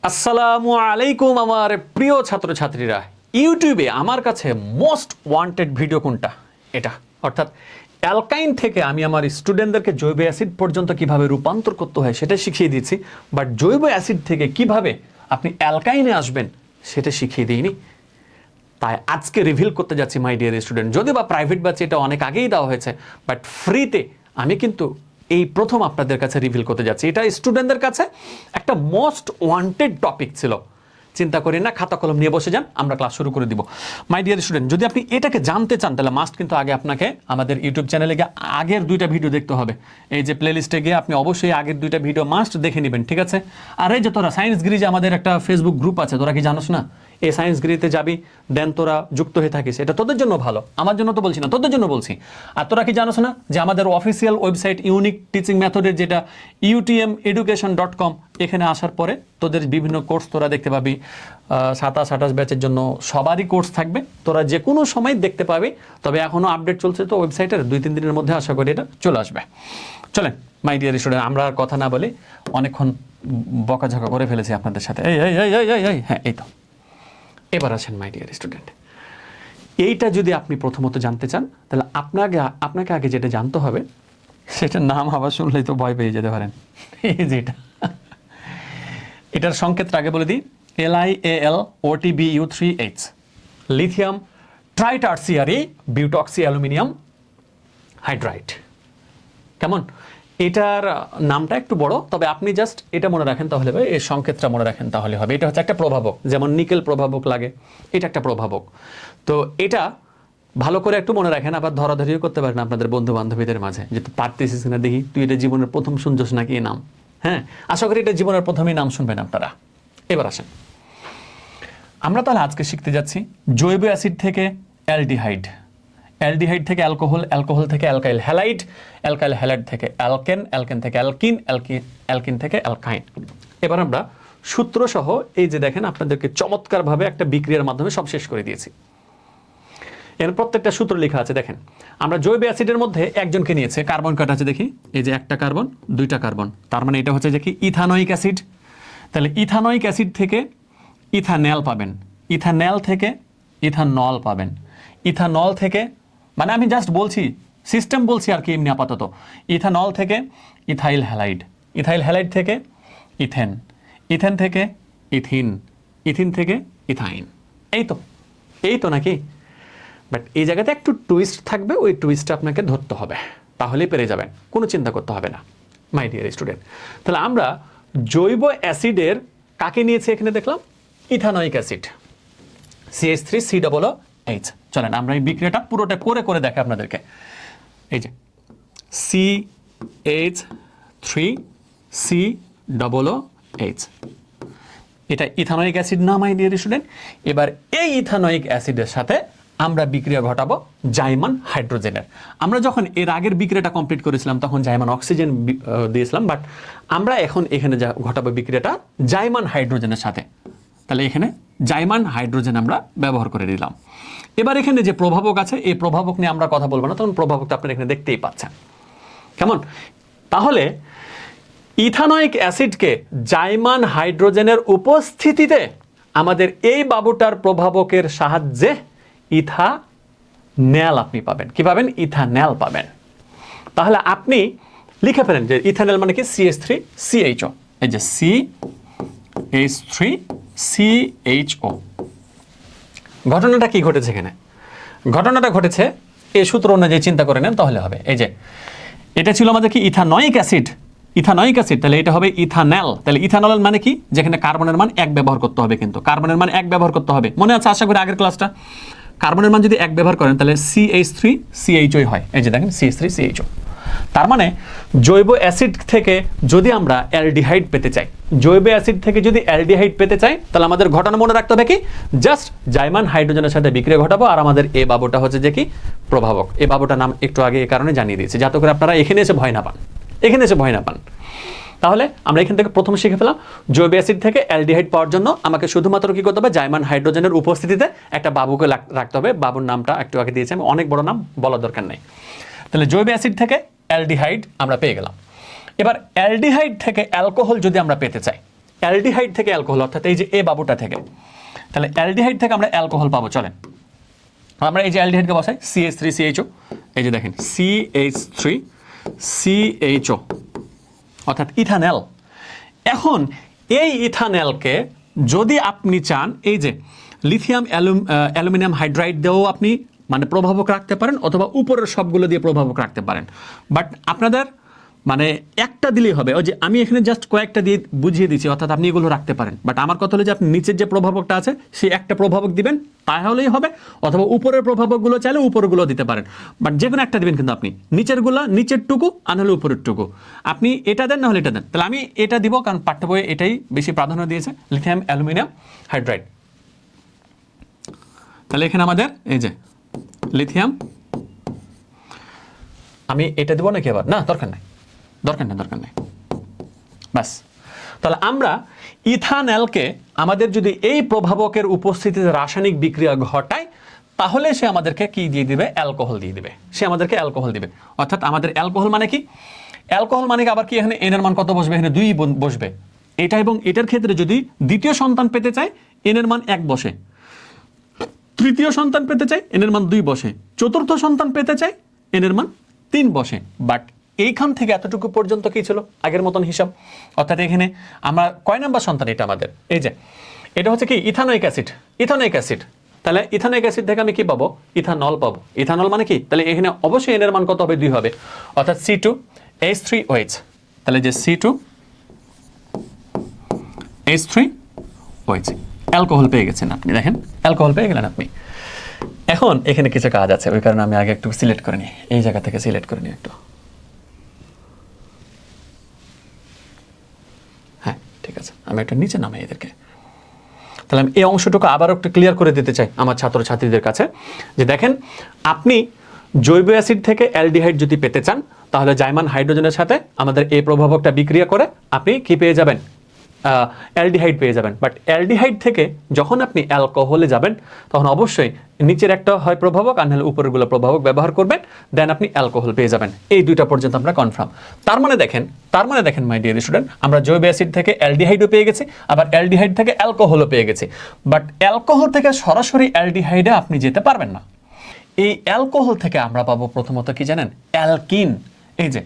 আসসালামু আলাইকুম আমার প্রিয় ছাত্রছাত্রীরা। ইউটিউবে আমার কাছে মোস্ট ওয়ান্টেড ভিডিও কোনটা? এটা, অর্থাৎ অ্যালকাইন থেকে আমি আমার স্টুডেন্টদেরকে জৈব অ্যাসিড পর্যন্ত কিভাবে রূপান্তর করতে হয় সেটা শিখিয়ে দিয়েছি, বাট জৈব অ্যাসিড থেকে কিভাবে আপনি অ্যালকাইনে আসবেন সেটা শিখিয়ে দিইনি। তাই আজকে রিভিল করতে যাচ্ছি মাই ডিয়ার স্টুডেন্ট। যদিও বা প্রাইভেট ব্যাচে এটা অনেক আগেই দেওয়া হয়েছে, বাট ফ্রিতে আমি কিন্তু এই প্রথম আপনাদের কাছে রিভিল করতে যাচ্ছি। এটা স্টুডেন্টদের কাছে একটা মোস্ট ওয়ান্টেড টপিক ছিল। চিন্তা করি না, খাতা কলম নিয়ে বসে যান, আমরা ক্লাস শুরু করে দিব। মাই ডিয়ার স্টুডেন্ট, যদি আপনি এটাকে জানতে চান তাহলে মাস্ট কিন্তু আগে আপনাকে আমাদের ইউটিউব চ্যানেলে গিয়ে আগের দুইটা ভিডিও দেখতে হবে। এই যে প্লেলিস্টে গিয়ে আপনি অবশ্যই আগের দুইটা ভিডিও মাস্ট দেখে নেবেন, ঠিক আছে? আর এই যে তোরা সায়েন্স গ্রি, যে আমাদের একটা ফেসবুক গ্রুপ আছে, তোরা কি জানোস না? এই সায়েন্স গ্রিতে যাবি, দেন তোরা যুক্ত হয়ে থাকিস, এটা তোদের জন্য ভালো, আমার জন্য তো বলছি না, তোদের জন্য বলছি। আর তোরা কি জানোস না যে আমাদের অফিসিয়াল ওয়েবসাইট ইউনিক টিচিং মেথডের যেটা utmeducation.com, এখানে আসার পরে তোদের বিভিন্ন কোর্স তোরা দেখতে পাবি। 27-28 ব্যাচের জন্য সবারই কোর্স থাকবে, তোরা যে কোনো সময় দেখতে পাবি। তবে এখনও আপডেট চলছে তো ওয়েবসাইটের, 2-3 দিনের মধ্যে আশা করি এটা চলে আসবে। চলেন মাই ডিয়ার স্টুডেন্ট, আমরা আর কথা না বলি, অনেকক্ষণ বকাঝকা করে ফেলেছি আপনাদের সাথে। হ্যাঁ, এই তো এবার আসেন মাই ডিয়ার স্টুডেন্ট। এইটা যদি আপনি প্রথমত জানতে চান তাহলে আপনাকে আগে যেটা জানতে হবে, সেটার নাম আবার শুনলেই তো ভয় পেয়ে যেতে পারেন। এই যেটা, এটার সংকেতটা আগে বলে দিই, LiAlOTBu3H, লিথিয়াম ট্রাইটার্সিয়ারি বিউটক্সি অ্যালুমিনিয়াম হাইড্রাইড। কেমন? এটার নামটা একটু বড়, তবে আপনি জাস্ট এটা মনে রাখেন তাহলে হবে, এর সংকেতটা মনে রাখেন তাহলে হবে। এটা হচ্ছে একটা প্রভাবক, যেমন নিকেল প্রভাবক লাগে, এটা একটা প্রভাবক। তো এটা ভালো করে একটু মনে রাখেন, আবার ধরাধরিও করতে পারেন আপনাদের বন্ধু বান্ধবীদের মাঝে, যে পারতেছিস না, দেখি তুই এটা জীবনের প্রথম শুনছস নাকি এই নাম। হ্যাঁ, আশা করি এটা জীবনের প্রথমেই নাম শুনবেন আপনারা। এবার আসেন, আমরা তাহলে আজকে শিখতে যাচ্ছি জৈব অ্যাসিড থেকে অ্যালডিহাইড, অ্যালডিহাইড থেকে অ্যালকোহল, অ্যালকোহল থেকে অ্যালকাইল হ্যালাইড, অ্যালকাইল হ্যালাইড থেকে অ্যালকেন, অ্যালকেন থেকে অ্যালকিন, অ্যালকিন থেকে অ্যালকাইন। এবার আমরা সূত্র সহ এই যে দেখেন আপনাদেরকে চমৎকারভাবে একটা বিক্রিয়ার মাধ্যমে সব শেষ করে দিয়েছি। এর প্রত্যেকটা সূত্র লেখা আছে দেখেন। আমরা জৈব অ্যাসিডের মধ্যে একজনকে নিয়েছে, কার্বন কয়টা আছে দেখি, এই যে একটা কার্বন, দুইটা কার্বন, তার মানে এটা হচ্ছে যে কি ইথানোয়িক অ্যাসিড। তাহলে ইথানোয়িক অ্যাসিড থেকে ইথানল পাবেন, ইথানল থেকে ইথানল পাবেন, ইথানল থেকে, মানে আমি জাস্ট বলছি, সিস্টেম বলছি আর কি এমনি আপাতত। ইথানল থেকে ইথাইল হ্যালাইড, ইথাইল হ্যালাইড থেকে ইথেন, ইথেন থেকে ইথিন, ইথিন থেকে ইথাইন। এই তো নাকি? বাট এই জায়গাতে একটু টুইস্ট থাকবে, ওই টুইস্টটা আপনাকে ধরতে হবে, তাহলেই পেরে যাবেন, কোনো চিন্তা করতে হবে না মাই ডিয়ার স্টুডেন্ট। তাহলে আমরা জৈব অ্যাসিডের কাকে নিয়েছি এখানে দেখলাম, ইথানোয়িক অ্যাসিড, CH3COOH। চলেন আমরা এই বিক্রিয়াটা পুরোটা করে দেখে আপনাদেরকে। এই যে CH3COOH, এটা ইথানোয়িক অ্যাসিড না মাই ডিয়ার স্টুডেন্ট। এবার এই ইথানোয়িক অ্যাসিডের সাথে আমরা বিক্রিয়া ঘটাবো জাইমান হাইড্রোজেনের। আমরা যখন এর আগের বিক্রিয়াটা কমপ্লিট করেছিলাম তখন জাইমান অক্সিজেন দিয়েছিলাম, বাট আমরা এখন এখানে ঘটাবো বিক্রিয়াটা জাইমান হাইড্রোজেনের সাথে। তাহলে এখানে জাইমান হাইড্রোজেন আমরা ব্যবহার করে দিলাম। এবার এখানে যে প্রভাবক আছে, এই প্রভাবক নিয়ে আমরা কথা বলবো না, তখন প্রভাবকটা আপনারা এখানে দেখতেই পাচ্ছেন। কেমন? তাহলে ইথানোয়িক অ্যাসিডকে জাইমান হাইড্রোজেনের উপস্থিতিতে আমাদের এই বাবুটার প্রভাবকের সাহায্যে ইথানল আপনি পাবেন। কি পাবেন? ইথানল পাবেন। তাহলে আপনি লিখে ফেলেন যে ইথানল মানে কি, CH3CHO, এই যে CH3CHO। ঘটনাটা কি ঘটেছে এখানে? ঘটনাটা ঘটেছে এই সূত্র অনুযায়ী চিন্তা করে নেন তাহলে হবে। এই যে এটা ছিল আমাদের কি ইথানোয়িক অ্যাসিড, ইথানোয়িক অ্যাসিড, তাহলে এটা হবে ইথানল। তাহলে ইথানল মানে কি, যেখানে কার্বনের মান 1 ব্যবহার করতে হবে, কিন্তু কার্বনের মান 1 ব্যবহার করতে হবে, মনে আছে আশা করি আগের ক্লাসটা। কার্বনের মান যদি 1 ব্যবহার করেন তাহলে CH3CHO হয়, এই যে দেখেন CH3CHO। তার মানে জৈব অ্যাসিড থেকে যদি আমরা অ্যালডিহাইড পেতে চাই, জৈব অ্যাসিড থেকে যদি অ্যালডিহাইড পেতে চাই, তাহলে আমাদের ঘটনা মনে রাখতে হবে কি, জাস্ট জাইমান হাইড্রোজেনের সাথে বিক্রিয়া ঘটাবো, আর আমাদের এই বাবুটা হচ্ছে যে কি প্রভাবক। এই বাবুটার নাম একটু আগে এই কারণে জানিয়ে দিয়েছি, যাতে করে আপনারা এখানে এসে ভয় না পান, এখানে এসে ভয় না পান। তাহলে আমরা এখান থেকে প্রথম শিখে ফেলাম, জৈব অ্যাসিড থেকে অ্যালডিহাইড পাওয়ার জন্য আমাকে শুধুমাত্র কি করতে হবে, জাইমান হাইড্রোজেনের উপস্থিতিতে একটা বাবুকে রাখতে হবে। বাবুর নামটা একটু আগে দিয়েছি আমি, অনেক বড় নাম বলার দরকার নেই। তাহলে জৈব অ্যাসিড থেকে অ্যালডিহাইড আমরা পেয়ে গেলাম। এবার অ্যালডিহাইড থেকে অ্যালকোহল যদি আমরা পেতে চাই, অ্যালডিহাইড থেকে অ্যালকোহল, অর্থাৎ এই যে এ বাবুটা থেকে, তাহলে অ্যালডিহাইড থেকে আমরা অ্যালকোহল পাবো। চলেন আমরা এই যে অ্যালডিহাইডকে বসাই CH3CHO, এই যে দেখেন CH3CHO অর্থাৎ ইথানল। এখন এই ইথানলকে যদি আপনি চান এই যে লিথিয়াম অ্যালুমিনিয়াম হাইড্রাইড দিয়েও আপনি মানে প্রভাবক রাখতে পারেন, অথবা উপরের সবগুলো দিয়ে প্রভাবক রাখতে পারেন। বাট আপনাদের মানে একটা দিলেই হবে। ওই যে আমি এখানে জাস্ট কয়েকটা দিয়ে বুঝিয়ে দিচ্ছি, অর্থাৎ আপনি এগুলো রাখতে পারেন। বাট আমার কথা হলো যে আপনি নিচের যে প্রভাবকটা আছে সেই একটা প্রভাবক দিবেন, তাহলেই হবে। অথবা উপরের প্রভাবকগুলো চাইলে উপরগুলো দিতে পারেন, বাট যে কোনো একটা দিবেন। কিন্তু আপনি নিচেরটুকু আর নাহলে উপরেরটুকু আপনি এটা দেন, না হলে এটা দেন। তাহলে আমি এটা দিব, কারণ পাঠ্য বইয়ে এটাই বেশি প্রাধান্য দিয়েছে, লিথিয়াম অ্যালুমিনিয়াম হাইড্রাইড। তাহলে এখানে আমাদের এই যে লিথিয়াম, আমি এটা দেবো নাকি আবার? না, দরকার নাই। ব্যাস। তাহলে আমরা ইথানলকে আমাদের যদি এই প্রভাবকের উপস্থিতিতে রাসায়নিক বিক্রিয়া ঘটায়, তাহলে সে আমাদেরকে কি দিয়ে দিবে? অ্যালকোহল দিয়ে দিবে। সে আমাদেরকে অ্যালকোহল দিবে। অর্থাৎ আমাদের অ্যালকোহল মানে কি? অ্যালকোহল মানে কি আবার কি? এখানে এন এর মান কত বসবে? এখানে 2 বসবে। এটা এবং এটার ক্ষেত্রে যদি দ্বিতীয় সন্তান পেতে চায়, এন এর মান 1 বসে। তৃতীয় সন্তান পেতে চাই, এন এর মান 2 বসে। চতুর্থ সন্তান পেতে চাই, এন এর মান 3 বসে। বাট এইখান থেকে এতটুকু পর্যন্ত কি ছিল? আগের মতন হিসাব। অর্থাৎ এখানে আমরা কয় নাম্বার সন্তান? এটা আমাদের এই যে এটা হচ্ছে কি? Ethanoic acid. তাহলে ইথানোয়িক অ্যাসিড থেকে আমি কি পাবো? ইথানল পাবো। ইথানল মানে কি? তাহলে এখানে অবশ্যই এন এর মান কত হবে? 2 হবে। অর্থাৎ C2H3OH। তাহলে যে C2H3OH অ্যালকোহল পেয়ে গেছেন আপনি। দেখেন অ্যালকোহল পেয়ে গেলেন আপনি। এখন এখানে কিছু কাজ আছে, ওই কারণে আমি আগে একটু সিলেক্ট করে নিই। এই জায়গা থেকে সিলেক্ট করে নিই একটু। হ্যাঁ, ঠিক আছে, আমি একটু নিচে নামাই এদেরকে। তাহলে আমি এই অংশটুকু আবার একটু ক্লিয়ার করে দিতে চাই আমার ছাত্রছাত্রীদের কাছে, যে দেখেন আপনি জৈব অ্যাসিড থেকে অ্যালডিহাইড যদি পেতে চান, তাহলে জাইমান হাইড্রোজেনের সাথে আমাদের এই প্রভাবকটা বিক্রিয়া করে আপনি কি পেয়ে যাবেন? অ্যালডিহাইড পেয়ে যাবেন। বাট অ্যালডিহাইড থেকে যখন আপনি অ্যালকোহলে যাবেন, তখন অবশ্যই নিচের একটা হয় প্রভাবক আর নাহলে উপরেরগুলো প্রভাবক ব্যবহার করবেন, দেন আপনি অ্যালকোহল পেয়ে যাবেন। এই দুইটা পর্যন্ত আমরা কনফার্ম। তার মানে দেখেন মাই ডিয়ার স্টুডেন্ট, আমরা জৈব অ্যাসিড থেকে অ্যালডিহাইডও পেয়ে গেছি, আবার অ্যালডিহাইড থেকে অ্যালকোহলও পেয়ে গেছি। বাট অ্যালকোহল থেকে সরাসরি অ্যালডিহাইডে আপনি যেতে পারবেন না। এই অ্যালকোহল থেকে আমরা পাবো প্রথমত কি জানেন? অ্যালকিন। এই যে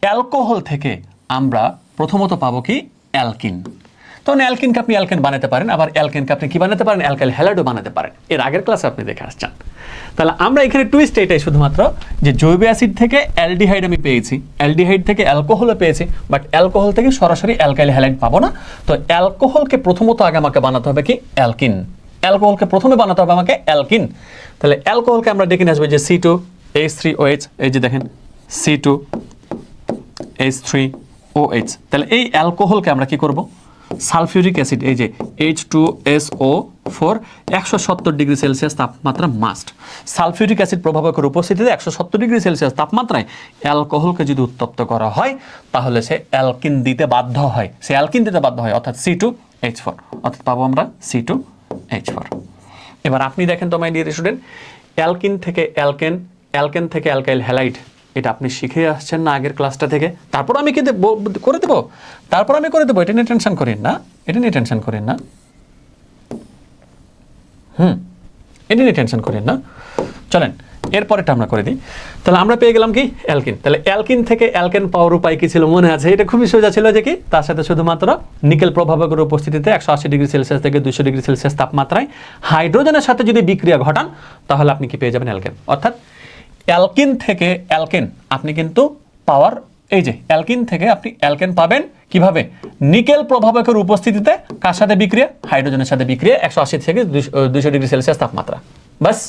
অ্যালকোহল থেকে আমরা প্রথমত পাবো কি? অ্যালকিন। তখন অ্যালকিনকে আপনি অ্যালকেন বানাতে পারেন, আবার অ্যালকেনকে আপনি কি বানাতে পারেন? অ্যালকাইল হ্যালাইডও বানাতে পারেন। এর আগের ক্লাসে আপনি দেখে আসছেন। তাহলে আমরা এখানে টুইস্ট এটাই শুধুমাত্র যে জৈব অ্যাসিড থেকে অ্যালডিহাইড আমি পেয়েছি, অ্যালডিহাইড থেকে অ্যালকোহলও পেয়েছি, বাট অ্যালকোহল থেকে সরাসরি অ্যালকাইল হ্যালাইড পাবো না। তো অ্যালকোহলকে প্রথমত আগে আমাকে বানাতে হবে কি? অ্যালকিন। অ্যালকোহলকে প্রথমে বানাতে হবে আমাকে অ্যালকিন। তাহলে অ্যালকোহলকে আমরা ডেকে নিয়ে আসবো যে C2H3OH। এই যে দেখেন C2H3OH। তাহলে এই অ্যালকোহলকে আমরা কি করব? সালফিউরিক অ্যাসিড, এই যে H2SO4, 170 ডিগ্রি সেলসিয়াস তাপমাত্রা মাস্ট। সালফিউরিক অ্যাসিড প্রভাবকের উপস্থিতিতে 170 ডিগ্রি সেলসিয়াস তাপমাত্রায় অ্যালকোহলকে যদি উত্তপ্ত করা হয়, তাহলে সে অ্যালকিন দিতে বাধ্য হয়। অর্থাৎ C2H4, অর্থাৎ পাবো আমরা C2H4। এবার আপনি দেখেন তো মাই ডিয়ার স্টুডেন্ট, অ্যালকিন থেকে অ্যালকেন থেকে অ্যালকাইল হ্যালাইড, এটা আপনি শিখে আসছেন না আগের ক্লাসটা থেকে? তারপর আমি করে দেবো, এটা নিয়ে টেনশন করেন না, এটা নিয়ে টেনশন করেন না। চলেন এরপরেটা আমরা করে দিই। তাহলে আমরা পেয়ে গেলাম কি? অ্যালকিন। তাহলে অ্যালকিন থেকে অ্যালকেন পাওয়ার উপায় কি ছিল মনে আছে? এটা খুবই সোজা ছিল, যে কি তার সাথে শুধুমাত্র নিকেল প্রভাবকের উপস্থিতিতে 180 ডিগ্রি সেলসিয়াস থেকে 200 ডিগ্রি সেলসিয়াস তাপমাত্রায় হাইড্রোজেনের সাথে যদি বিক্রিয়া ঘটান, তাহলে আপনি কি পেয়ে যাবেন? অ্যালকেন। অর্থাৎ অ্যালকিন থেকে অ্যালকেন আপনি কিন্তু পাওয়ার, এই যে অ্যালকিন থেকে আপনি অ্যালকেন পাবেন কিভাবে? নিকেল প্রভাবকের উপস্থিতিতে কার সাথে বিক্রিয়া? হাইড্রোজেনের সাথে বিক্রিয়া, 180 থেকে 200 ডিগ্রি সেলসিয়াস তাপমাত্রা। বাস।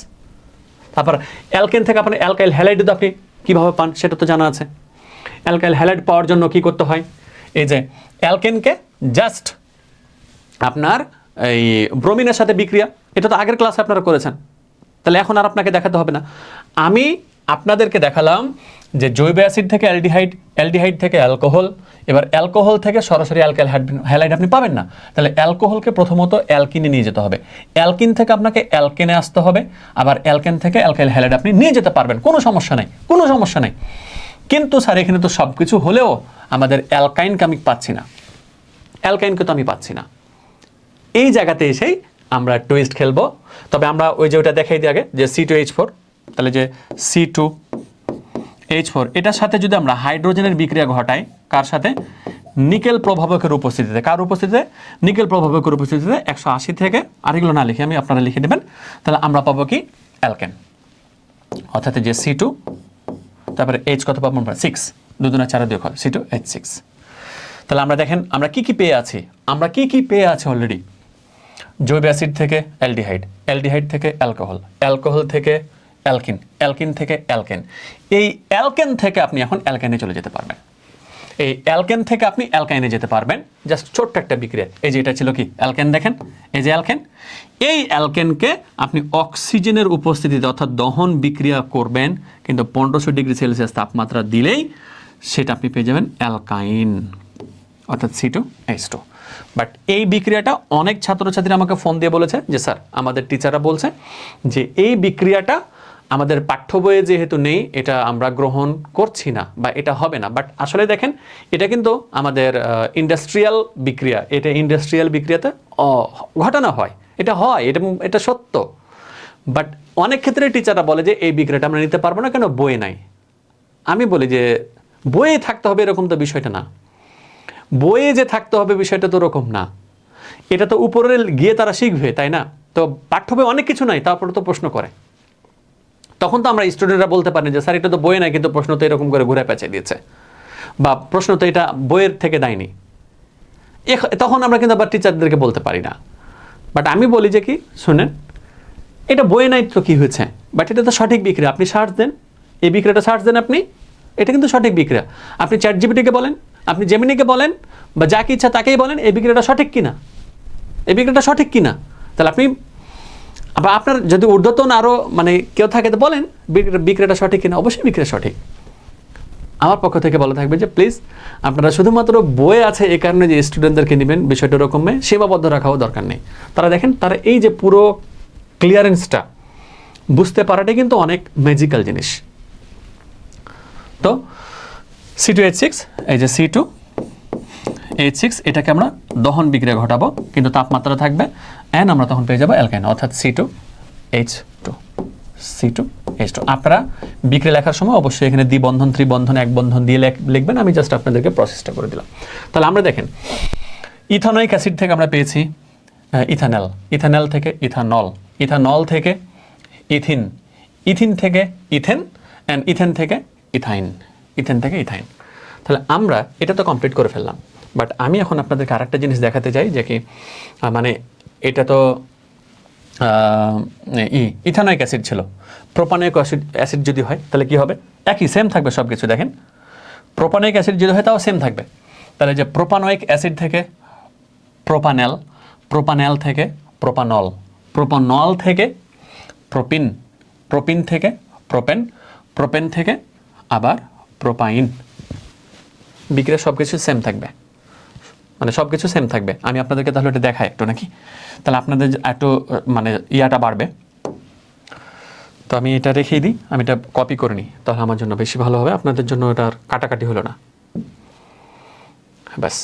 তারপর অ্যালকেন থেকে আপনি অ্যালকাইল হ্যালাইড আপনি কিভাবে পান সেটা তো জানা আছে। অ্যালকাইল হ্যালাইড পাওয়ার জন্য কি করতে হয়? এই যে অ্যালকেনকে জাস্ট আপনার এই ব্রোমিনের সাথে বিক্রিয়া, এটা তো আগের ক্লাসে আপনারা করেছেন। তাহলে এখন আর আপনাকে দেখাতে হবে না। আমি আপনাদেরকে দেখালাম যে জৈব অ্যাসিড থেকে অ্যালডিহাইড থেকে অ্যালকোহল, এবার অ্যালকোহল থেকে সরাসরি অ্যালকাইল হ্যালাইড আপনি পাবেন না। তাহলে অ্যালকোহলকে প্রথমত অ্যালকিনে নিয়ে যেতে হবে, অ্যালকিন থেকে আপনাকে অ্যালকেনে আসতে হবে, আবার অ্যালকেন থেকে অ্যালকাইল হ্যালাইড আপনি নিয়ে যেতে পারবেন, কোনো সমস্যা নেই। কিন্তু স্যার এখানে তো সব কিছু হলেও আমাদের অ্যালকাইনকে আমি পাচ্ছি না। অ্যালকাইনকে তো আমি পাচ্ছি না। এই জায়গাতে এসেই আমরা টুইস্ট খেলবো। তবে আমরা ওই যে ওটা দেখাই দিই আগে, যে C2H4, তাহলে যে C2H4 এটার সাথে যদি আমরা হাইড্রোজেনের বিক্রিয়া ঘটাই, কার সাথে? নিকেল প্রভাবকের উপস্থিতিতে। কার উপস্থিতিতে? নিকেল প্রভাবকের উপস্থিতিতে 180 থেকে, আর এগুলো না লিখে আমি, আপনারা লিখে দেবেন। তাহলে আমরা পাবো কি? অ্যালকেন। অর্থাৎ যে C2, তারপরে H কত পাবো আমরা? 6, 2 2 4 2 C2H6। তাহলে আমরা দেখেন আমরা কি কি পেয়ে আছি, অলরেডি। জৈব অ্যাসিড থেকে অ্যালডিহাইড, অ্যালডিহাইড থেকে অ্যালকোহল, অ্যালকোহল থেকে অ্যালকিন, অ্যালকিন থেকে অ্যালকেন। এই অ্যালকেন থেকে আপনি এখন অ্যালকাইনে চলে যেতে পারবেন। এই অ্যালকেন থেকে আপনি অ্যালকাইনে যেতে পারবেন, জাস্ট ছোট্ট একটা বিক্রিয়া। এই যে এটা ছিল কি? অ্যালকেন। দেখেন এই যে অ্যালকেন, এই অ্যালকেনকে আপনি অক্সিজেনের উপস্থিতিতে অর্থাৎ দহন বিক্রিয়া করবেন, কিন্তু 1500 ডিগ্রি সেলসিয়াস তাপমাত্রা দিলেই সেটা আপনি পেয়ে যাবেন অ্যালকাইন, অর্থাৎ C2H2। বাট এই বিক্রিয়াটা অনেক ছাত্রছাত্রী আমাকে ফোন দিয়ে বলেছে যে স্যার, আমাদের টিচাররা বলছে যে এই বিক্রিয়াটা আমাদের পাঠ্য বইয়ে যেহেতু নেই, এটা আমরা গ্রহণ করছি না বা এটা হবে না। বাট আসলে দেখেন, এটা কিন্তু আমাদের ইন্ডাস্ট্রিয়াল বিক্রিয়া, এটা ইন্ডাস্ট্রিয়াল বিক্রিয়াতে ঘটানো হয়, এটা সত্য। বাট অনেক ক্ষেত্রে টিচাররা বলে যে এই বিক্রিয়াটা আমরা নিতে পারবো না, কেন? বইয়ে নাই। আমি বলি যে বইয়ে থাকতে হবে এরকম তো বিষয়টা না, বইয়ে যে থাকতে হবে বিষয়টা তো ওরকম না। এটা তো উপরে গিয়ে তারা শিখবে, তাই না? তো পাঠ্য বই অনেক কিছু নাই, তারপরে তো প্রশ্ন করে। তখন তো আমরা স্টুডেন্টরা বলতে পারি যে স্যার এটা তো বইয়ে নাই, কিন্তু প্রশ্ন তো এরকম করে ঘুরে পেঁচে দিয়েছে, বা প্রশ্ন তো এটা বইয়ের থেকে দেয়নি। তখন আমরা কিন্তু আবার টিচারদেরকে বলতে পারি না। বাট আমি বলি যে কি, শুনেন, এটা বইয়ে নাই তো কি হয়েছে, বাট এটা তো সঠিক বিক্রিয়া। আপনি সার্চ দেন, এই বিক্রিয়াটা সার্চ দেন আপনি, এটা কিন্তু সঠিক বিক্রিয়া। আপনি চ্যাটজিপিটিকে বলেন, আপনি জেমিনিকে বলেন, বা যাকে ইচ্ছা তাকেই বলেন এই বিক্রিয়াটা সঠিক কিনা, এই বিক্রিয়াটা সঠিক কিনা। তাহলে আপনি আবার আপনার যদি ঊর্ধ্বতন আরও মানে কেউ থাকে তো বলেন বিক্রিয়াটা সঠিক কিনা। অবশ্যই বিক্রিয়া সঠিক। আমার পক্ষ থেকে বলা থাকবে যে প্লিজ আপনারা শুধুমাত্র বই আছে এই কারণে যে স্টুডেন্টদেরকে নেবেন, বিষয়টা ওরকমে সীমাবদ্ধ রাখাও দরকার নেই। তারা দেখেন, তারা এই যে পুরো ক্লিয়ারেন্সটা বুঝতে পারাটাই কিন্তু অনেক ম্যাজিক্যাল জিনিস। তো C2H6, এই যে C2H6, এটাকে আমরা দহন বিক্রিয়া ঘটাবো, কিন্তু তাপমাত্রা থাকবে এন, আমরা তখন পেয়ে যাবো অ্যালকাইন, অর্থাৎ C2H2। আপনারা বিক্রিয়া লেখার সময় অবশ্যই এখানে দ্বিবন্ধন, ত্রিবন্ধন, এক বন্ধন দিয়ে লিখবেন। আমি জাস্ট আপনাদেরকে প্রসেসটা করে দিলাম। তাহলে আমরা দেখেন, ইথানোয়িক অ্যাসিড থেকে আমরা পেয়েছি ইথানল, ইথানল থেকে ইথানল, ইথানল থেকে ইথিন, ইথিন থেকে ইথেন, অ্যান্ড ইথেন থেকে ইথাইন, ইথেন থেকে ইথাইন। তাহলে আমরা এটা তো কমপ্লিট করে ফেললাম। বাট আমি এখন আপনাদেরকে আরেকটা জিনিস দেখাতে চাই, যে কি মানে এটা তো ইথানোয়িক অ্যাসিড ছিল। প্রোপানোয়িক অ্যাসিড যদি হয় তাহলে কি হবে? একই সেম থাকবে সব কিছু। দেখেন, প্রোপানোয়িক অ্যাসিড যদি হয় তাও সেম থাকবে। তাহলে যে প্রোপানোয়িক অ্যাসিড থেকে প্রোপানেল, প্রোপানেল থেকে প্রোপানল, প্রোপানল থেকে প্রোপিন, প্রোপিন থেকে প্রোপেন, প্রোপেন থেকে আবার প্রোপাইন। বিক্রিয়া সব কিছু সেম থাকবে, মানে সব কিছু সেম থাকবে। আমি আপনাদেরকে তাহলে এটা দেখাই একটু নাকি, তাহলে আপনাদের একটু মানে ইয়াটা বাড়বে। তো আমি এটা রেখেই দিই, আমি এটা কপি করে নিই, তাহলে আমার জন্য বেশি ভালো হবে, আপনাদের জন্য এটা আর কাটাকাটি হলো না। ব্যাস,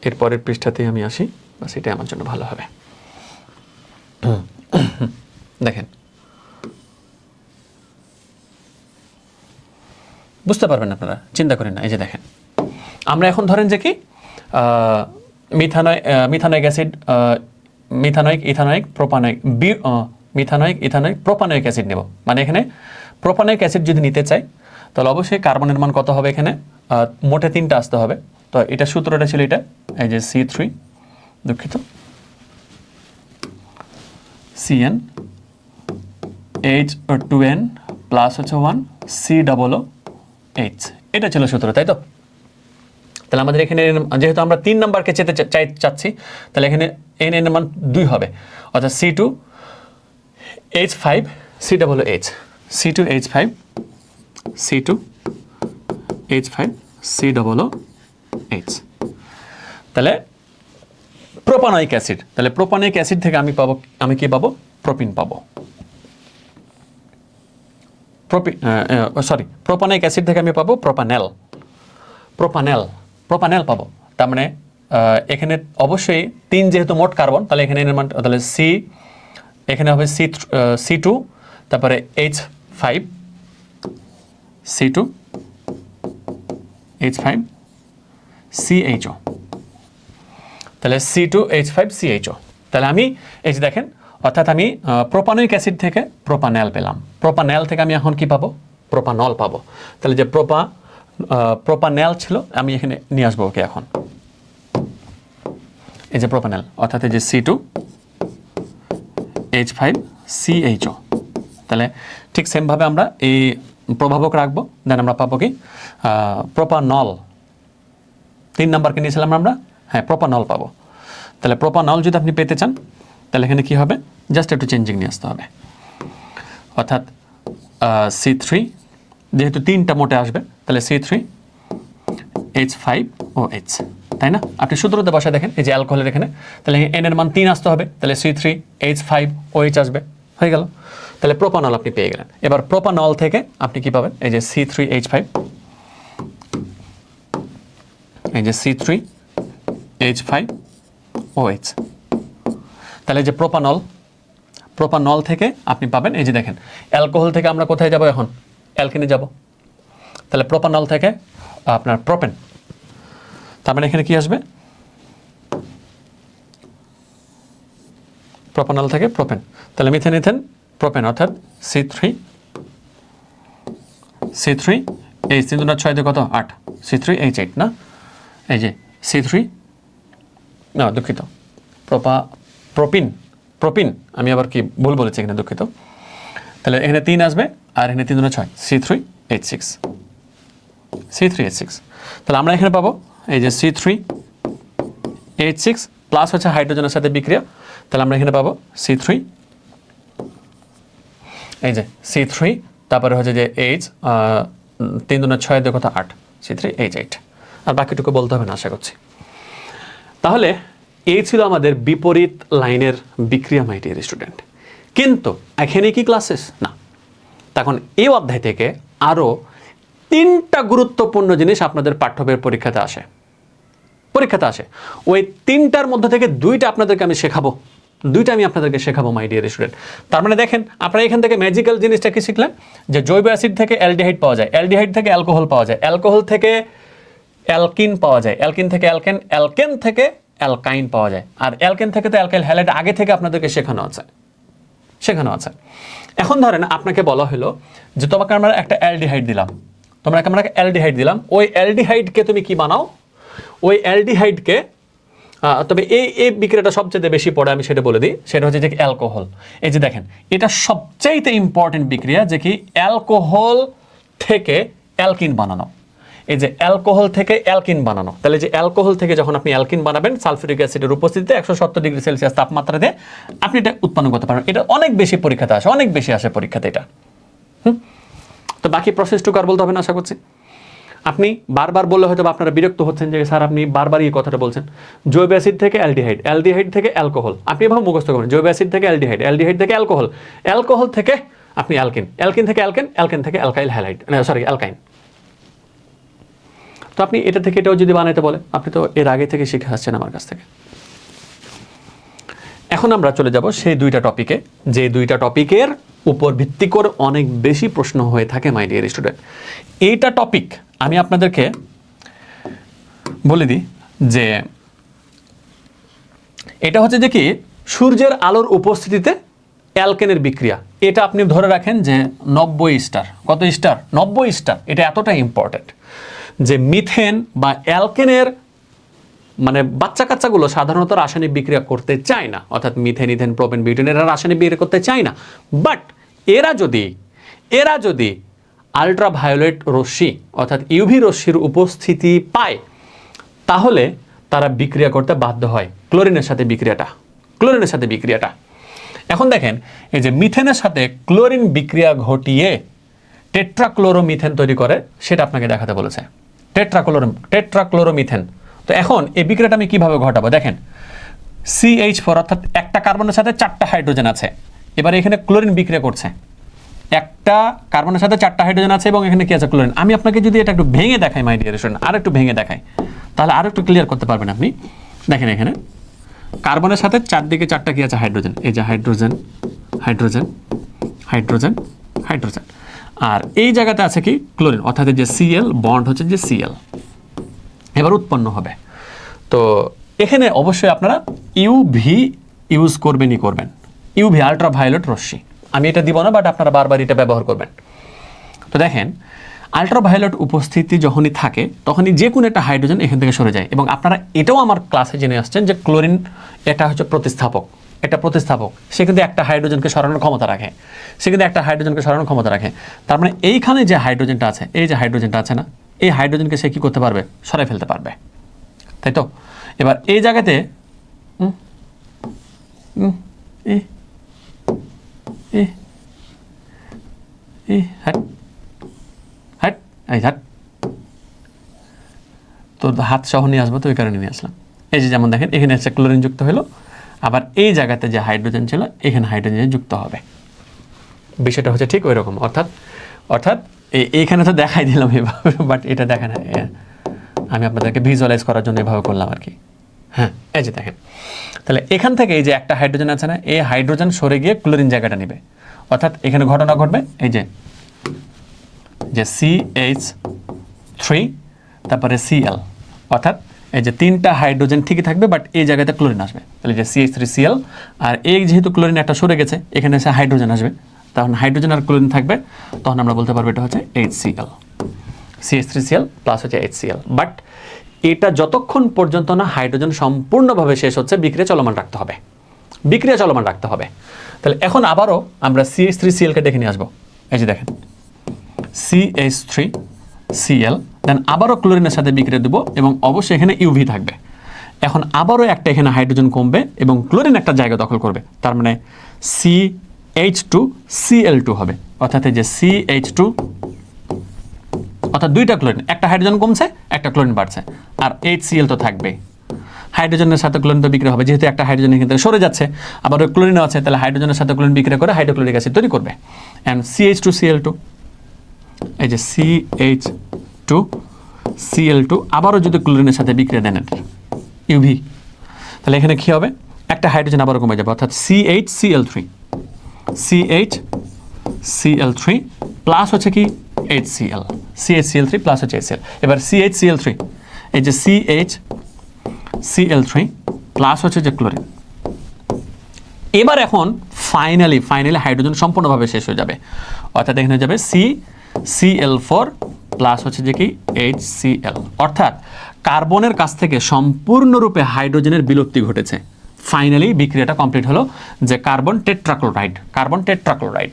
এরপরের পৃষ্ঠাতেই আমি আসি, বাস এটাই আমার জন্য ভালো হবে। দেখেন, বুঝতে পারবেন আপনারা, চিন্তা করেন না। এই যে দেখেন, আমরা এখন ধরেন যে কি methanoic acid, methanoic, ethanoic, propanoic, methanoic, ethanoic, propanoic acid নেব। মানে এখানে প্রোপানোয়িক অ্যাসিড যদি নিতে চাই তাহলে অবশ্যই কার্বনের মান কত হবে? এখানে মোটে 3টা আসতে হবে। তো এটা সূত্রটা ছিল এটা, এই যে C3, দুঃখিত, CN H2N প্লাস হচ্ছে 1 COOH, এটা ছিল সূত্র, তাই তো? তাহলে আমাদের এখানে যেহেতু আমরা 3 নাম্বারকে চাচ্ছি, তাহলে এখানে এন এর মান 2 হবে, অর্থাৎ C2H5 COOH, C2H5 COOH। তাহলে প্রোপানোয়িক অ্যাসিড, তাহলে প্রোপানোয়িক অ্যাসিড থেকে আমি কি পাবো? প্রোপিন পাবো। প্রোপানোয়িক অ্যাসিড থেকে আমি পাবো প্রোপানেল, প্রোপানেল পাবো। তার মানে এখানে অবশ্যই 3 যেহেতু মোট কার্বন, তাহলে এখানে এর মান তাহলে সি, এখানে হবে C2, তারপরে H5, C2 H5 CHO, তাহলে C2H5CHO। তাহলে আমি এই যে দেখেন, অর্থাৎ আমি প্রোপানোয়িক অ্যাসিড থেকে প্রোপানল পেলাম, প্রোপানল থেকে আমি এখন কি পাবো, প্রোপানল পাবো। তাহলে যে প্রোপানল ছিল আমি এখানে নিয়ে আসবো ওকে এখন, এই যে প্রোপানল, অর্থাৎ এই যে C2H5CHO। তাহলে ঠিক সেমভাবে আমরা এই প্রভাবক রাখবো, দেন আমরা পাবো কি প্রোপানল। 3 নাম্বারকে নিয়েছিলাম আমরা, হ্যাঁ প্রোপানল পাবো। তাহলে প্রোপানল যদি আপনি পেতে চান তাহলে এখানে কি হবে, জাস্ট একটু চেঞ্জিং নিয়ে আসতে হবে, অর্থাৎ C3 যেহেতু 3টা মোটে আসবে, তাহলে C3H5OH, তাই না? আপনি সূত্রতে বসে দেখেন, এই যে অ্যালকোহলের এখানে, তাহলে N এর মান 3 আসতে হবে, তাহলে C3H5OH আসবে, হয়ে গেল। তাহলে প্রোপানল আপনি পেয়ে গেলেন। এবার প্রোপানল থেকে আপনি কি পাবেন, এই যে C3H5, এই যে C3H5OH। তাহলে যে প্রোপানল থেকে আপনি পাবেন, এই যে দেখেন অ্যালকোহল থেকে আমরা কোথায় যাব এখন, অ্যালকিনে যাব। তাহলে প্রোপানল থেকে আপনার প্রোপেন, তার মানে এখানে কি আসবে, প্রোপানল থেকে প্রোপেন, তাহলে মিথেন ইথেন প্রোপেন, অর্থাৎ C3H 3 × 6 কত 8, C3H8 না, এই যে C3 না দুঃখিত প্রোপিন আমি আবার কি ভুল বলেছি এখানে, দুঃখিত। তাহলে এখানে 3 আসবে আর এখানে 3 × 6 C3H6। তাহলে আমরা এখানে পাবো এই যে C3H6 প্লাস হচ্ছে হাইড্রোজেনের সাথে বিক্রিয়া, তাহলে আমরা এখানে পাবো C3, এই যে C3, তারপরে হচ্ছে যে H 3 × 6 কত 8, C3H8। আর বাকিটুকু বলতে হবে না আশা করছি। তাহলে এই ছিল আমাদের বিপরীত লাইনের বিক্রিয়া, মাই ডিয়ার স্টুডেন্ট। কিন্তু এখানে কি ক্লাসেস না, তখন এই অধ্যায় থেকে আরও 3টা গুরুত্বপূর্ণ জিনিস আপনাদের পাঠ্যবইয়ের পরীক্ষাতে আসে। ওই 3টার মধ্যে থেকে 2টা আপনাদেরকে আমি শেখাবো, 2টা আমি আপনাদেরকে শেখাবো মাই ডিয়ার স্টুডেন্ট। তার মানে দেখেন আপনারা এখান থেকে ম্যাজিক্যাল জিনিসটা কি শিখলেন, যে জৈব অ্যাসিড থেকে অ্যালডিহাইড পাওয়া যায়, অ্যালডিহাইড থেকে অ্যালকোহল পাওয়া যায়, অ্যালকোহল থেকে অ্যালকিন পাওয়া যায়, অ্যালকিন থেকে অ্যালকেন থেকে অ্যালকাইন পাওয়া যায়, আর অ্যালকেন থেকে তো অ্যালকাইল হ্যালাইড আগে থেকে আপনাদেরকে শেখানো আছে। এখন ধরেন আপনাকে বলা হলো যে তোমাকে আমরা একটা অ্যালডিহাইড দিলাম, ওই অ্যালডিহাইডকে তুমি কি বানাও, ওই অ্যালডিহাইডকে তবে এই বিক্রিয়াটা সবচেয়ে বেশি পড়ে, আমি সেটা বলে দিই, সেটা হচ্ছে যে অ্যালকোহল। এই যে দেখেন এটা সবচাইতে ইম্পর্টেন্ট বিক্রিয়া, যে কি অ্যালকোহল থেকে অ্যালকিন বানানো, এই যে অ্যালকোহল থেকে অ্যালকিন বানানো। তাহলে যে অ্যালকোহল থেকে যখন আপনি অ্যালকিন বানাবেন সালফিউরিক অ্যাসিডের উপস্থিতিতে 170 ডিগ্রি সেলসিয়াস তাপমাত্রাতে আপনি এটা উৎপন্ন করতে পারেন। এটা অনেক বেশি পরীক্ষাতে আসে, অনেক বেশি আসে পরীক্ষাতে এটা। তো বাকি প্রসেসটুকু আর বলতে হবে না আশা করছি। আপনি বারবার বললে হয়তো আপনারা বিরক্ত হচ্ছেন যে স্যার আপনি বারবার এই কথাটা বলছেন। জৈব অ্যাসিড থেকে অ্যালডিহাইড, অ্যালডিহাইড থেকে অ্যালকোহল, আপনি এভাবে মুখস্থ করবেন, জৈব অ্যাসিড থেকে অ্যালডিহাইড, অ্যালডিহাইড থেকে অ্যালকোহল, অ্যালকোহল থেকে আপনি অ্যালকিন, অ্যালকিন থেকে অ্যালকেন, অ্যালকেন থেকে অ্যালকাইল হ্যালাইড, অ্যালকাইন। তো আপনি এটা থেকে এটাও যদি বানাইতে বলে, আপনি তো এর আগে থেকে শিখে আসছেন আমার কাছ থেকে। এখন আমরা চলে যাব সেই 2টা টপিকে, যে 2টা টপিকের উপর ভিত্তি করে অনেক বেশি প্রশ্ন হয়ে থাকে মাই ডিয়ার স্টুডেন্ট। এইটা টপিক আমি আপনাদেরকে বলে দিই যে এটা হচ্ছে যে কি সূর্যের আলোর উপস্থিতিতে অ্যালকেনের বিক্রিয়া। এটা আপনি ধরে রাখেন যে 90 স্টার, কত স্টার, 90 স্টার। এটা এতটাই ইম্পর্টেন্ট যে মিথেন বা অ্যালকেনের মানে বাচ্চা কাচ্চাগুলো সাধারণত রাসায়নিক বিক্রিয়া করতে চায় না, অর্থাৎ মিথেন, ইথেন, প্রোপেন, বিউটেন এরা রাসায়নিক বিক্রিয়া করতে চায় না। বাট এরা যদি আল্ট্রাভায়োলেট রশ্মি অর্থাৎ ইউভি রশ্মির উপস্থিতি পায় তাহলে তারা বিক্রিয়া করতে বাধ্য হয় ক্লোরিনের সাথে বিক্রিয়াটা। এখন দেখেন এই যে মিথেনের সাথে ক্লোরিন বিক্রিয়া ঘটিয়ে টেট্রাক্লোরোমিথেন তৈরি করে, সেটা আপনাকে দেখাতে বলেছে, টেট্রাক্লোরোমিথেন। তো এখন এই বিক্রিয়াটা আমি কিভাবে ঘটাবো, দেখেন CH4 অর্থাৎ একটা কার্বনের সাথে 4টা হাইড্রোজেন আছে, এবার এখানে ক্লোরিন বিক্রিয়া করছে, একটা কার্বনের সাথে 4টা হাইড্রোজেন আছে এবং এখানে কি আছে ক্লোরিন। আমি আপনাকে যদি এটা একটু ভেঙে দেখাই মাই ডিয়ার স্টুডেন্ট, আর একটু ভেঙে দেখাই, তাহলে আরো একটু ক্লিয়ার করতে পারবেন আপনি। দেখেন এখানে কার্বনের সাথে চারদিকে চারটা কি আছে, হাইড্রোজেন। এই যে হাইড্রোজেন, হাইড্রোজেন, হাইড্রোজেন, হাইড্রোজেন। আর এই জায়গাতে আছে কি ক্লোরিন, অর্থাৎ যে সিএল বন্ড হচ্ছে যে সিএল এবার উৎপন্ন হবে। তো এখানে অবশ্যই আপনারা ইউভি ইউজ করবেনই করবেন, ইউভি আল্ট্রাভায়োলেট রশ্মি। আমি এটা দিব না, বাট আপনারা বারবার এটা ব্যবহার করবেন। তো দেখেন আল্ট্রাভায়োলেট উপস্থিতি যখনই থাকে তখনই যে কোনো একটা হাইড্রোজেন এখান থেকে সরে যায়। এবং আপনারা এটাও আমার ক্লাসে জেনে আসছেন যে ক্লোরিন এটা হচ্ছে প্রতিস্থাপক, এটা প্রতিস্থাপক। সে কিন্তু একটা হাইড্রোজেনকে সরানোর ক্ষমতা রাখে, সে কিন্তু একটা হাইড্রোজেনকে সরানোর ক্ষমতা রাখে। তার মানে এইখানে যে হাইড্রোজেনটা আছে, এই যে হাইড্রোজেনটা আছে না, এই হাইড্রোজেনকে সে কী করতে পারবে, সরাই ফেলতে পারবে, তাই তো? এবার এই জায়গাতে তো হাত সহ নিয়ে আসবো, তো ওই কারণে নিয়ে আসলাম। এই যে যেমন দেখেন এখানে হচ্ছে ক্লোরিন যুক্ত হলো, আবার এই জায়গাতে যে হাইড্রোজেন ছিল এখানে হাইড্রোজেন যুক্ত হবে। বিষয়টা হচ্ছে ঠিক ওই রকম। অর্থাৎ এইখানে তো দেখাই দিলাম এভাবে, বাট এটা দেখেন আমি আপনাদেরকে ভিজুয়ালাইজ করার জন্য এভাবে করলাম আর কি। হ্যাঁ, এই যে দেখেন, তাহলে এখান থেকে এই যে একটা হাইড্রোজেন আছে না, এই হাইড্রোজেন সরে গিয়ে ক্লোরিন জায়গাটা নেবে। অর্থাৎ এখানে ঘটনা ঘটবে এই যে CH3 তারপরে Cl, অর্থাৎ এই যে তিনটা হাইড্রোজেন ঠিকই থাকবে, বাট এই জায়গাতে ক্লোরিন আসবে। তাহলে যে CH3Cl, আর এই যেহেতু ক্লোরিন একটা সরে গেছে এখানে এসে হাইড্রোজেন আসবে, তখন হাইড্রোজেন আর ক্লোরিন থাকবে, তখন আমরা বলতে পারবো এটা হচ্ছে HCl, CH3Cl প্লাস হচ্ছে HCl। বাট এটা যতক্ষণ পর্যন্ত না হাইড্রোজেন সম্পূর্ণভাবে শেষ হচ্ছে বিক্রিয়া চলমান রাখতে হবে, বিক্রিয়া চলমান রাখতে হবে। তাহলে এখন আবারও আমরা CH3Cl-কে দেখে নিয়ে আসবো। এই যে দেখেন CH3Cl, দেন আবারও ক্লোরিনের সাথে বিক্রিয়া দেবো এবং অবশ্যই এখানে ইউভি থাকবে। এখন আবারও একটা এখানে হাইড্রোজেন কমবে এবং ক্লোরিন একটা জায়গা দখল করবে, তার মানে CH2Cl2 হবে। অর্থাৎ এই যে CH2, অর্থাৎ দুইটা ক্লোরিন, একটা হাইড্রোজেন কমছে একটা ক্লোরিন বাড়ছে, আর HCl তো থাকবে। হাইড্রোজেনের সাথে ক্লোরিন তো বিক্রিয়া হবে, যেহেতু একটা হাইড্রোজেন এখান থেকে সরে যাচ্ছে, আবার ওই ক্লোরিনও আছে, তাহলে হাইড্রোজেনের সাথে ক্লোরিন বিক্রিয়া করে হাইড্রোক্লোরিক অ্যাসিড তৈরি করবে। অ্যান্ড CH2Cl2, এই যে CH2Cl2 আবারও যদি ক্লোরিনের সাথে বিক্রিয়া দেন ইউভি, তাহলে এখানে কী হবে, একটা হাইড্রোজেন আবারও কমে যাবে, অর্থাৎ CHCl3 প্লাস হচ্ছে কি HCl, CHCl3 প্লাস হচ্ছে HCl। এবার CHCl3, এই যে CHCl3 প্লাস হচ্ছে যে ক্লোরিন। এবার এখন ফাইনালি হাইড্রোজেন সম্পূর্ণভাবে শেষ হয়ে যাবে, অর্থাৎ এখানে যাবে CCl4 প্লাস হচ্ছে যে কি HCl। অর্থাৎ কার্বনের কাছ থেকে সম্পূর্ণরূপে হাইড্রোজেনের বিলুপ্তি ঘটেছে। ফাইনালি বিক্রিয়াটা কমপ্লিট হলো, যে কার্বন টেট্রাক্লোরাইড।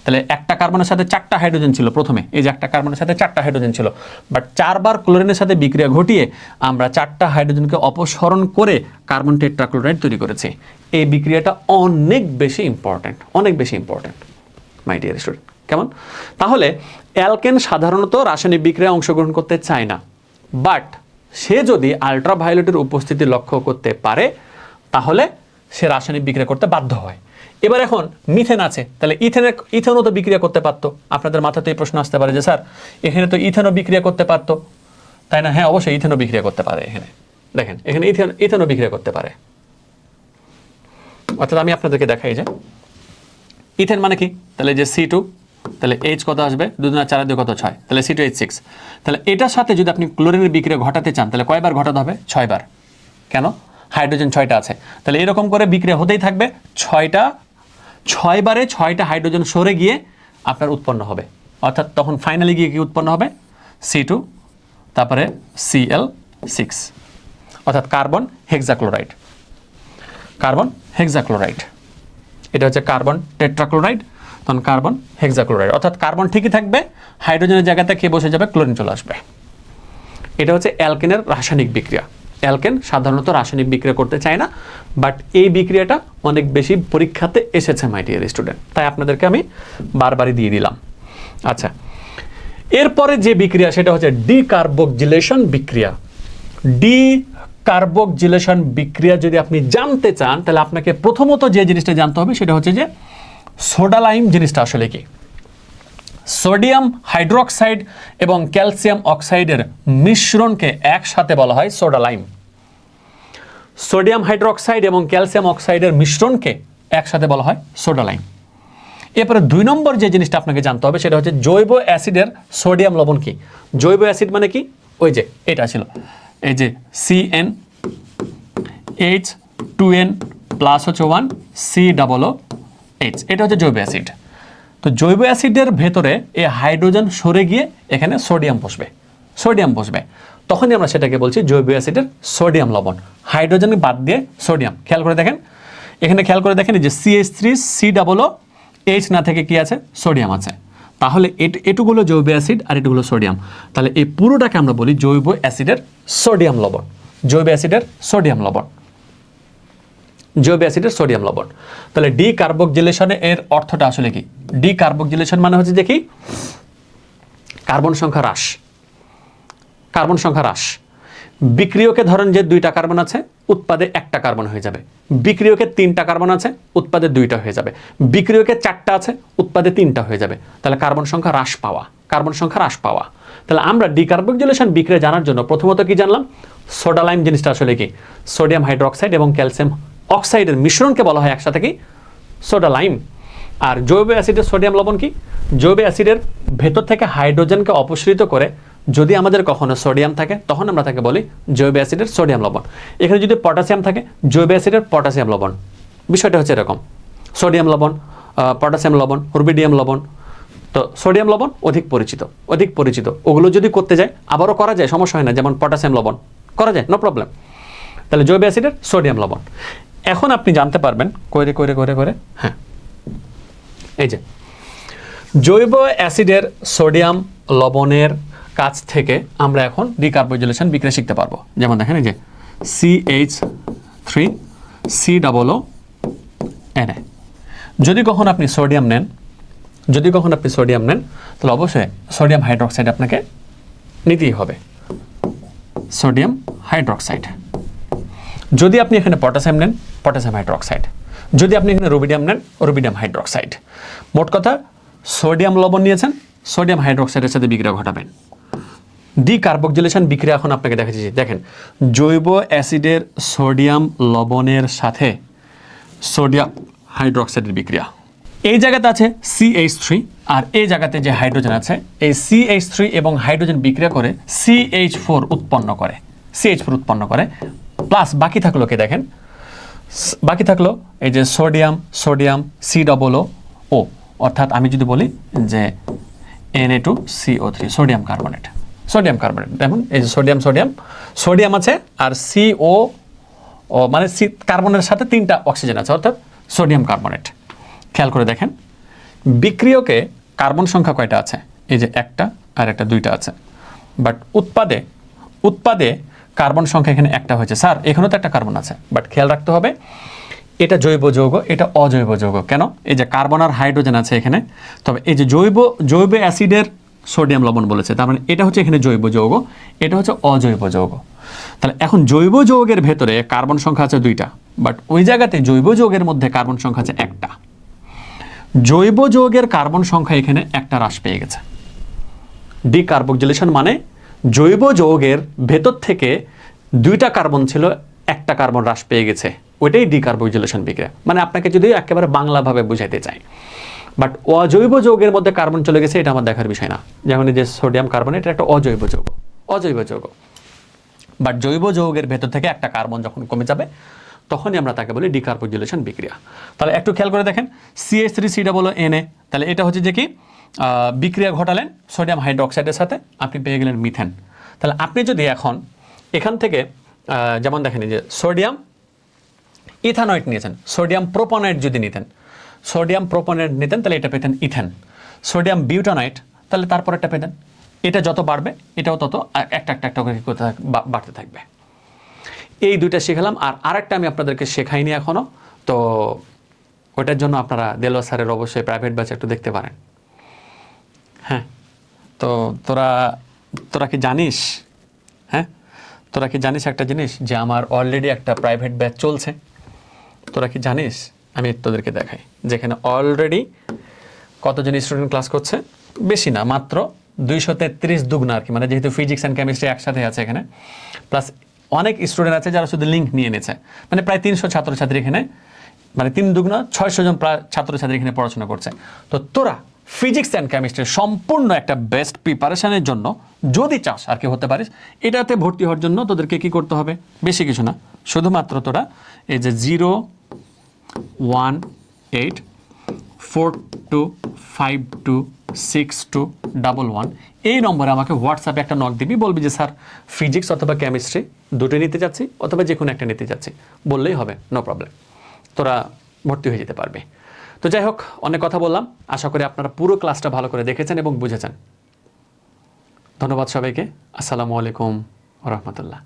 তাহলে একটা কার্বনের সাথে চারটা হাইড্রোজেন ছিল প্রথমে, এই যে একটা কার্বনের সাথে চারটা হাইড্রোজেন ছিল, বাট চারবার ক্লোরিনের সাথে বিক্রিয়া ঘটিয়ে আমরা চারটা হাইড্রোজেনকে অপসারণ করে কার্বন টেট্রাক্লোরাইড তৈরি করেছি। এই বিক্রিয়াটা অনেক বেশি ইম্পর্ট্যান্ট মাই ডিয়ার স্টুডেন্ট। কেমন? তাহলে অ্যালকেন সাধারণত রাসায়নিক বিক্রিয়ায় অংশগ্রহণ করতে চায় না, বাট সে যদি আল্ট্রাভায়োলেটের উপস্থিতি লক্ষ্য করতে পারে তাহলে সে রাসায়নিক বিক্রিয়া করতে বাধ্য হয়। এবার এখন মিথেন আছে, তাহলে ইথেনও তো বিক্রিয়া করতে পারতো। আপনাদের মাথাতে এই প্রশ্ন আসতে পারে যে স্যার এখানে তো ইথেনও বিক্রিয়া করতে পারতো, তাই না? হ্যাঁ, অবশ্যই ইথেনও বিক্রিয়া করতে পারে। এখানে দেখেন, এখানে ইথেনও বিক্রিয়া করতে পারে। অর্থাৎ আমি আপনাদেরকে দেখাই যে ইথেন মানে কি, তাহলে যে C2, তাহলে H কত আসবে, 2 2 4 2 কত 6, তাহলে C2H6। তাহলে এটার সাথে যদি আপনি ক্লোরিনের বিক্রিয়া ঘটাতে চান তাহলে কয়বার ঘটাতে হবে? 6 বার। কেন? হাইড্রোজেন 6টা আছে, তাহলে এরকম করে বিক্রিয়া হতেই থাকবে। 6 বারে 6টা হাইড্রোজেন সরে গিয়ে আপনার উৎপন্ন হবে, অর্থাৎ তখন ফাইনালি গিয়ে কি উৎপন্ন হবে? C2 তারপরে Cl6, অর্থাৎ কার্বন হেক্সাক্লোরাইড। এটা হচ্ছে কার্বন টেট্রাক্লোরাইড, তখন কার্বন হেক্সাক্লোরাইড। অর্থাৎ কার্বন ঠিকই থাকবে, হাইড্রোজেনের জায়গাতে কে বসে যাবে? ক্লোরিন চলে আসবে। এটা হচ্ছে অ্যালকেনের রাসায়নিক বিক্রিয়া। অ্যালকেন সাধারণত রাসায়নিক বিক্রিয়া করতে চায় না, বাট এই বিক্রিয়াটা অনেক বেশি পরীক্ষাতে এসেছে মাই ডিয়ার স্টুডেন্ট, তাই আপনাদেরকে আমি বারবারই দিয়ে দিলাম। আচ্ছা, এরপরে যে বিক্রিয়া সেটা হচ্ছে ডিকার্বক্সিলেশন বিক্রিয়া। ডিকার্বক্সিলেশন বিক্রিয়া যদি আপনি জানতে চান তাহলে আপনাকে প্রথমত যে জিনিসটা জানতে হবে সেটা হচ্ছে যে সোডা লাইম জিনিসটা আসলে কি। সোডিয়াম হাইড্রোক্সাইড এবং ক্যালসিয়াম অক্সাইডের মিশ্রণকে একসাথে বলা হয় সোডা লাইম। সোডিয়াম হাইড্রোক্সাইড এবং ক্যালসিয়াম অক্সাইডের মিশ্রণকে একসাথে বলা হয় সোডা লাইম। এরপরে 2 নম্বর যে জিনিসটা আপনাকে জানতে হবে সেটা হচ্ছে জৈব অ্যাসিডের সোডিয়াম লবণ কি। জৈব অ্যাসিড মানে কি, ওই যে এটা ছিল, এই যে CnH2n প্লাস হচ্ছে 1 COOH, এটা হচ্ছে জৈব অ্যাসিড। তো জৈব অ্যাসিডের ভেতরে এই হাইড্রোজেন সরে গিয়ে এখানে সোডিয়াম বসবে, তখনই আমরা সেটাকে বলছি জৈব অ্যাসিডের সোডিয়াম লবণ। হাইড্রোজেন বাদ দিয়ে সোডিয়াম, খেয়াল করে দেখেন এখানে, খেয়াল করে দেখেন যে CH3COOH না থেকে কি আছে, সোডিয়াম আছে। তাহলে এটুগুলো জৈব অ্যাসিড আর এটুগুলো সোডিয়াম, তাহলে এই পুরোটাকে আমরা বলি জৈব অ্যাসিডের সোডিয়াম লবণ। জৈব অ্যাসিডের সোডিয়াম লবণ, জৈব অ্যাসিডের সোডিয়াম লবণ। তাহলে ডিকার্বক্সিলেশনে এর অর্থটা আসলে কি? ডিকার্বক্সিলেশন মানে হচ্ছে যে কি, কার্বন সংখ্যা হ্রাস। কার্বন সংখ্যা হ্রাস। বিক্রিয়কে ধরেন যে 2টা কার্বন আছে, উৎপাদে 1টা কার্বন হয়ে যাবে। বিক্রিয়কে 3টা কার্বন আছে, উৎপাদে 2টা হয়ে যাবে। বিক্রিয়কে 4টা আছে, উৎপাদে 3টা হয়ে যাবে। তাহলে কার্বন সংখ্যা হ্রাস পাওয়া, কার্বন সংখ্যা হ্রাস পাওয়া। তাহলে আমরা ডিকার্বক্সিলেশন বিক্রিয়া জানার জন্য প্রথমত কি জানলাম, সোডা লাইম জিনিসটা আসলে কি, সোডিয়াম হাইড্রোক্সাইড এবং ক্যালসিয়াম অক্সাইডের মিশ্রণকে বলা হয় একসাথে কি, সোডা লাইম। আর জৈব অ্যাসিডের সোডিয়াম লবণ কি, জৈব অ্যাসিডের ভেতর থেকে হাইড্রোজেনকে অপসারিত করে যদি আমাদের কখনো সোডিয়াম থাকে তখন আমরা তাকে বলি জৈব অ্যাসিডের সোডিয়াম লবণ। এখানে যদি পটাশিয়াম থাকে, জৈব অ্যাসিডের পটাশিয়াম লবণ। বিষয়টা হচ্ছে এরকম, সোডিয়াম লবণ, পটাশিয়াম লবণ, রুবিডিয়াম লবণ। তো সোডিয়াম লবণ অধিক পরিচিত, ওগুলো যদি করতে যায় আবারও করা যায়, সমস্যা হয় না, যেমন পটাশিয়াম লবণ করা যায়, নো প্রবলেম। তাহলে জৈব অ্যাসিডের সোডিয়াম লবণ। এখন আপনি জানতে পারবেন করে হ্যাঁ, এই যে জৈব অ্যাসিডের সোডিয়াম লবণের কাছ থেকে আমরা এখন ডিকার্বক্সিলেশন বিক্রিয়া শিখতে পারবো। যেমন দেখেন এই যে CH3COONA। যদি কখন আপনি সোডিয়াম নেন, তাহলে অবশ্যই সোডিয়াম হাইড্রোক্সাইড আপনাকে নিতেই হবে, সোডিয়াম হাইড্রোক্সাইড। যদি আপনি এখানে পটাশিয়াম নেন, পটাশিয়াম হাইড্রোক্সাইড। যদি আপনি এখানে রুবিডিয়াম নেন, রুবিডিয়াম হাইড্রোক্সাইড। মোট কথা সোডিয়াম লবণ নিয়েছেন, সোডিয়াম হাইড্রোক্সাইডের সাথে বিক্রিয়া ঘটাবেন। ডিকার্বক্সিলেশন বিক্রিয়া এখন আপনাকে দেখাচ্ছি। দেখেন জৈব অ্যাসিডের সোডিয়াম লবণের সাথে সোডিয়াম হাইড্রোক্সাইডের বিক্রিয়া। এই জায়গাতে আছে CH3 আর এই জায়গাতে যে হাইড্রোজেন আছে, এই CH3 এবং হাইড্রোজেন বিক্রিয়া করে CH4 উৎপন্ন করে, প্লাস বাকি থাকলো কি দেখেন, বাকি থাকলো এই যে সোডিয়াম COO, অর্থাৎ আমি যদি বলি যে Na2CO3 সোডিয়াম কার্বনেট। দেখুন এই যে সোডিয়াম আছে আর CO মানে কার্বনের সাথে 3টা অক্সিজেন আছে, অর্থাৎ সোডিয়াম কার্বনেট। খেয়াল করে দেখেন বিক্রিয়কে কার্বন সংখ্যা কয়টা আছে, এই যে 1টা আর একটা 2টা আছে, বাট উৎপাদে কার্বন সংখ্যা এখানে 1টা হয়েছে। স্যার এখানেও তো একটা কার্বন আছে, বাট খেয়াল রাখতে হবে এটা জৈব যৌগ, এটা অজৈব যৌগ। কেন? এই যে কার্বন আর হাইড্রোজেন আছে এখানে, তবে এই যে জৈব অ্যাসিডের সোডিয়াম লবণ বলেছে, তার মানে এটা হচ্ছে এখানে জৈব যৌগ, এটা হচ্ছে অজৈব যৌগ। তাহলে এখন জৈব যৌগের ভেতরে কার্বন সংখ্যা আছে 2টা, বাট ওই জায়গাতে জৈব যৌগের মধ্যে কার্বন সংখ্যা আছে 1টা। জৈব যৌগের কার্বন সংখ্যা এখানে 1টা হ্রাস পেয়ে গেছে। ডিকার্বক্সিলেশন মানে জৈব যৌগের ভেতর থেকে 2টা কার্বন ছিল, 1টা কার্বন হ্রাস পেয়ে গেছে, ওইটাই ডিকার্বক্সিলেশন বিক্রিয়া। মানে আপনাকে যদি একেবারে বাংলাভাবে বুঝাইতে চাই, বাট অজৈব যৌগের মধ্যে কার্বন চলে গেছে এটা আমার দেখার বিষয় না। যেমন এই যে সোডিয়াম কার্বনেট, এটা একটা অজৈব যৌগ। বাট জৈব যৌগের ভেতর থেকে 1টা কার্বন যখন কমে যাবে তখনই আমরা তাকে বলি ডিকার্বক্সিলেশন বিক্রিয়া। তাহলে একটু খেয়াল করে দেখেন CH3COONA, তাহলে এটা হচ্ছে যে কি বিক্রিয়া ঘটালেন সোডিয়াম হাইড্রোক্সাইডের সাথে, আপনি পেয়ে গেলেন মিথেন। তাহলে আপনি যদি এখান থেকে যেমন দেখেন যে সোডিয়াম ইথানয়েড নিয়েছেন, সোডিয়াম প্রোপানয়েড যদি নিতেন, তাহলে এটা পেতেন ইথেন। সোডিয়াম বিউটানয়েড, তাহলে তারপর একটা পেতেন। এটা যত বাড়বে এটাও তত একটা করে বাড়তে থাকবে। এই 2টা শিখালাম, আর আরেকটা আমি আপনাদেরকে শেখাইনি এখনো, তো ওটার জন্য আপনারা দেলোয়ার স্যারের অবশ্যই প্রাইভেট ব্যাচ একটু দেখতে পারেন। হ্যাঁ, তো তোরা কি জানিস, তোরা কি জানিস একটা জিনিস, যে আমার অলরেডি একটা প্রাইভেট ব্যাচ চলছে। তোরা কি জানিস, আমি তোদেরকে দেখাই, যেখানে অলরেডি কতজন স্টুডেন্ট ক্লাস করছে। বেশি না, মাত্র 233 দুগুণ আর কি, মানে যেহেতু ফিজিক্স অ্যান্ড কেমিস্ট্রি একসাথে আছে এখানে, প্লাস অনেক স্টুডেন্ট আছে যারা শুধু লিঙ্ক নিয়ে নিয়েছে, মানে প্রায় 300 ছাত্রছাত্রী এখানে, মানে 3 দুগুণ 600 জন প্রায় ছাত্রছাত্রী এখানে পড়াশোনা করছে। তো তোরা ফিজিক্স অ্যান্ড কেমিস্ট্রির সম্পূর্ণ একটা বেস্ট প্রিপারেশনের জন্য যদি চাস আর কি হতে পারিস, এটাতে ভর্তি হওয়ার জন্য তোদেরকে কি করতে হবে, বেশি কিছু না, শুধুমাত্র তোরা এই যে 01842526211 এই নম্বরে আমাকে হোয়াটসঅ্যাপে একটা নক দিবি, বলবি যে স্যার ফিজিক্স অথবা কেমিস্ট্রি দুটো নিতে যাচ্ছি অথবা যে কোনো একটা নিতে যাচ্ছি, বললেই হবে, নো প্রবলেম, তোরা ভর্তি হয়ে যেতে পারবে। তো যাই হোক, অনেক কথা বললাম, আশা করি আপনারা পুরো ক্লাসটা ভালো করে দেখেছেন এবং বুঝেছেন। ধন্যবাদ সবাইকে, আসসালামু আলাইকুম ওয়া রাহমাতুল্লাহ।